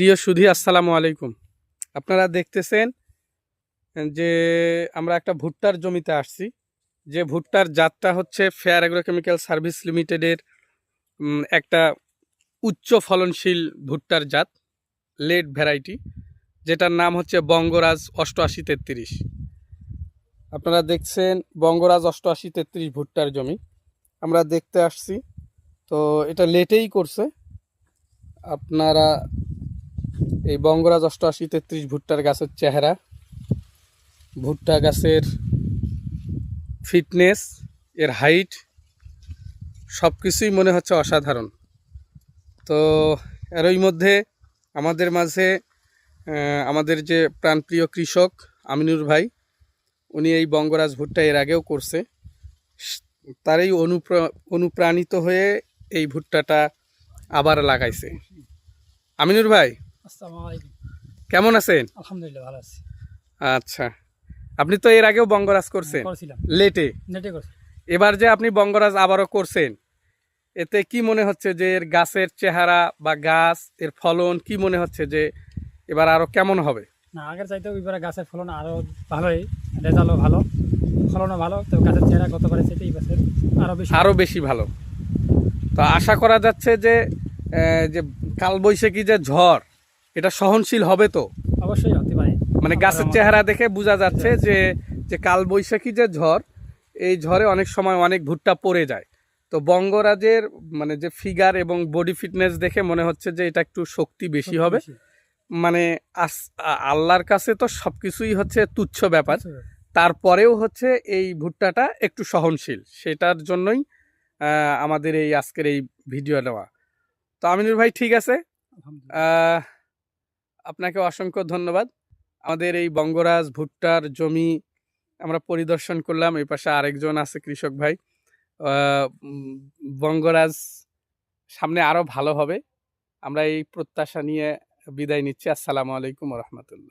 প্রিয় সুধী, আসসালামু আলাইকুম। আপনারা দেখতেছেন যে আমরা একটা ভুট্টার জমিতে আসছি। যে ভুট্টার জাতটা হচ্ছে ফেয়ার অ্যাগ্রোকেমিক্যাল সার্ভিস লিমিটেডের একটা উচ্চ ফলনশীল ভুট্টার জাত, লেট ভ্যারাইটি, যেটার নাম হচ্ছে বঙ্গরাজ 8833। আপনারা দেখছেন বঙ্গরাজ 8833 ভুট্টার জমি আমরা দেখতে আসছি। তো এটা লেটেই করছে। আপনারা এই বঙ্গরাজ 8833 ভুট্টার গাছের চেহারা, ভুট্টা গাছের ফিটনেস, এর হাইট, সব কিছুই মনে হচ্ছে অসাধারণ। তো এরই মধ্যে আমাদের মাঝে আমাদের যে প্রাণপ্রিয় কৃষক আমিনুর ভাই, উনি এই বঙ্গরাজ ভুট্টা এর আগেও করছে। তারই অনুপ্রাণিত হয়ে এই ভুট্টাটা আবার লাগাইছে। আমিনুর ভাই, আসসালামু আলাইকুম। কেমন আছেন? আলহামদুলিল্লাহ, ভালো আছি। আচ্ছা, আপনি তো এর আগেও বঙ্গরাজ করছেন লেটে। এবার যে আপনি বঙ্গরাজ আবারও করছেন, এতে কি মনে হচ্ছে যে এর গাছের চেহারা বা গাছ, এর ফলন কি মনে হচ্ছে যে এবার আরো কেমন হবে? না, আগের চাইতে এবারে গাছের ফলন আরো ভালোই, রেজাল্টও ভালো, ফলনও ভালো। তো গাছের চেহারা গতবারের চাইতে এই বছর আরো বেশি ভালো। তো আশা করা যাচ্ছে যে যে কালবৈশাখী যে ঝড়, এটা সহনশীল হবে তো? অবশ্যই হতে পারে। মানে গাছের চেহারা দেখে বোঝা যাচ্ছে যে যে কালবৈশাখী যে ঝড়, এই ঝড়ে অনেক সময় অনেক ভুট্টা পড়ে যায়। তো বঙ্গরাজের মানে যে ফিগার এবং বডি ফিটনেস দেখে মনে হচ্ছে যে এটা একটু শক্তি বেশি হবে। মানে আল্লাহর কাছে তো সবকিছুই হচ্ছে তুচ্ছ ব্যাপার, তারপরেও হচ্ছে এই ভুট্টাটা একটু সহনশীল, সেটার জন্যই আমাদের এই আজকের এই ভিডিও নেওয়া। তো আমিনুর ভাই, ঠিক আছে, আপনাকে অসংখ্য ধন্যবাদ। আমাদের এই বঙ্গরাজ ভুট্টার জমি আমরা পরিদর্শন করলাম। এই পাশে আরেকজন আছে কৃষক ভাই। বঙ্গরাজ সামনে আরো ভালো হবে, আমরা এই প্রত্যাশা নিয়ে বিদায় নিচ্ছি। আসসালামু আলাইকুম ওয়া রাহমাতুল্লাহ।